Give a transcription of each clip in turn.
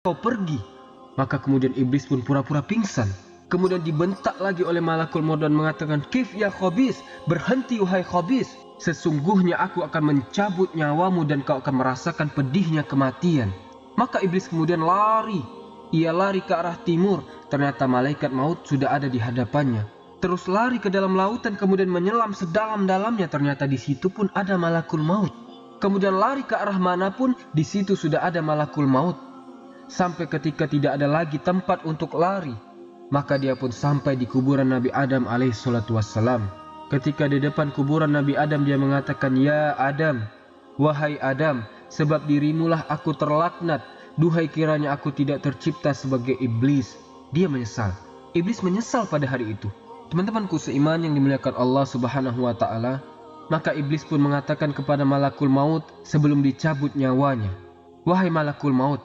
kau pergi. Maka kemudian iblis pun pura-pura pingsan. Kemudian dibentak lagi oleh malakul maut dan mengatakan, "Kif ya khabis, berhenti wahai khabis. Sesungguhnya aku akan mencabut nyawamu dan kau akan merasakan pedihnya kematian." Maka iblis kemudian lari. Ia lari ke arah timur. Ternyata malaikat maut sudah ada di hadapannya. Terus lari ke dalam lautan, kemudian menyelam sedalam-dalamnya. Ternyata di situ pun ada malakul maut. Kemudian lari ke arah manapun, di situ sudah ada malakul maut. Sampai ketika tidak ada lagi tempat untuk lari, maka dia pun sampai di kuburan Nabi Adam alaihissalatu wassalam. Ketika di depan kuburan Nabi Adam, dia mengatakan, "Ya Adam, wahai Adam, sebab dirimulah aku terlaknat. Duhai kiranya aku tidak tercipta sebagai iblis." Dia menyesal. Iblis menyesal pada hari itu. Teman-temanku seiman yang dimuliakan Allah Subhanahu wa taala, maka iblis pun mengatakan kepada malakul maut sebelum dicabut nyawanya, "Wahai malakul maut,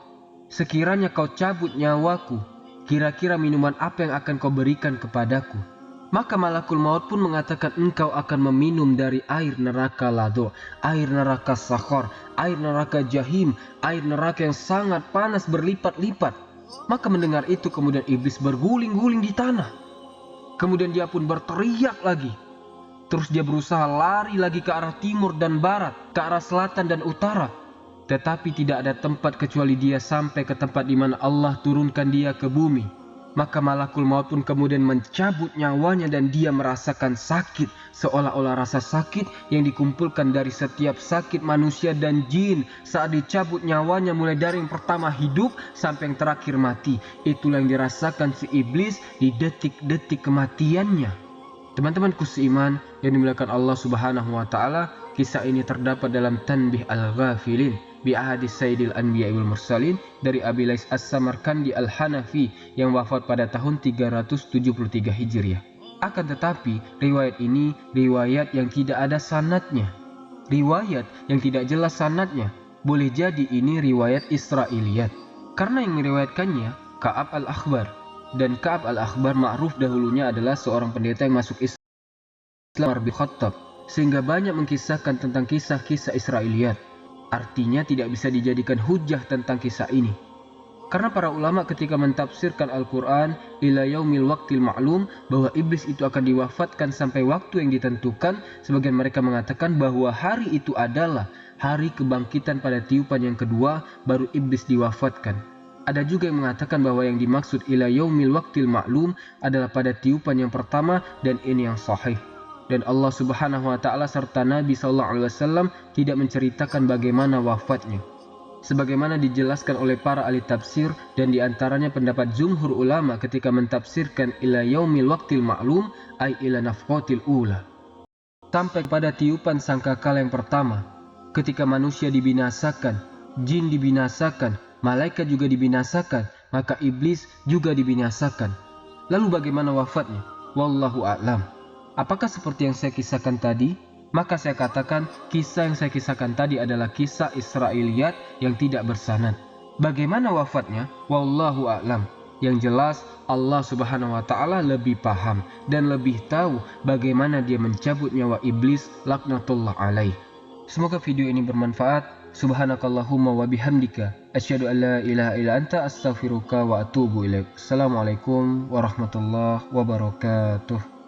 sekiranya kau cabut nyawaku, kira-kira minuman apa yang akan kau berikan kepadaku?" Maka malakul maut pun mengatakan, "Engkau akan meminum dari air neraka Lado, air neraka Sakhar, air neraka Jahim, air neraka yang sangat panas berlipat-lipat." Maka mendengar itu kemudian iblis berguling-guling di tanah. Kemudian dia pun berteriak lagi. Terus dia berusaha lari lagi ke arah timur dan barat, ke arah selatan dan utara. Tetapi tidak ada tempat kecuali dia sampai ke tempat di mana Allah turunkan dia ke bumi. Maka malakul maut pun kemudian mencabut nyawanya dan dia merasakan sakit. Seolah-olah rasa sakit yang dikumpulkan dari setiap sakit manusia dan jin. Saat dicabut nyawanya mulai dari yang pertama hidup sampai yang terakhir mati. Itulah yang dirasakan si iblis di detik-detik kematiannya. Teman-temanku seiman yang dimuliakan Allah Subhanahu wa taala, kisah ini terdapat dalam Tanbih Al-Ghafilin bi ahadits Sayyidil Anbiya wal Mursalin dari Abi Lais As-Samarkandi Al-Hanafi yang wafat pada tahun 373 Hijriah. Akan tetapi riwayat ini riwayat yang tidak ada sanadnya. Riwayat yang tidak jelas sanadnya. Boleh jadi ini riwayat Israiliyat. Karena yang meriwayatkannya Ka'ab Al-Akhbar. Dan Ka'ab Al-Akhbar ma'ruf dahulunya adalah seorang pendeta yang masuk Islam bin Khattab, sehingga banyak mengkisahkan tentang kisah-kisah Israiliyat. Artinya tidak bisa dijadikan hujah tentang kisah ini. Karena para ulama ketika mentafsirkan Al-Quran ila yaumil waqtil ma'lum, bahwa iblis itu akan diwafatkan sampai waktu yang ditentukan, sebagian mereka mengatakan bahwa hari itu adalah hari kebangkitan pada tiupan yang kedua, baru iblis diwafatkan. Ada juga yang mengatakan bahwa yang dimaksud ila yaumil waqtil ma'lum adalah pada tiupan yang pertama, dan ini yang sahih. Dan Allah Subhanahu wa taala serta Nabi sallallahu alaihi wasallam tidak menceritakan bagaimana wafatnya. Sebagaimana dijelaskan oleh para ahli tafsir dan diantaranya pendapat jumhur ulama ketika mentafsirkan ila yaumil waqtil ma'lum ay ila nafqatil ula. Sampai pada tiupan sangkakala yang pertama, ketika manusia dibinasakan, jin dibinasakan, malaikat juga dibinasakan, maka iblis juga dibinasakan. Lalu bagaimana wafatnya? Wallahu a'lam. Apakah seperti yang saya kisahkan tadi? Maka saya katakan kisah yang saya kisahkan tadi adalah kisah Israiliyat yang tidak bersanad. Bagaimana wafatnya? Wallahu a'lam. Yang jelas Allah Subhanahu wa taala lebih paham dan lebih tahu bagaimana dia mencabut nyawa iblis laknatullah alaih. Semoga video ini bermanfaat. Subhanakallahumma wa bihamdika asyhadu an la ilaha illa anta astaghfiruka wa atubu ilaik. Assalamualaikum warahmatullahi wabarakatuh.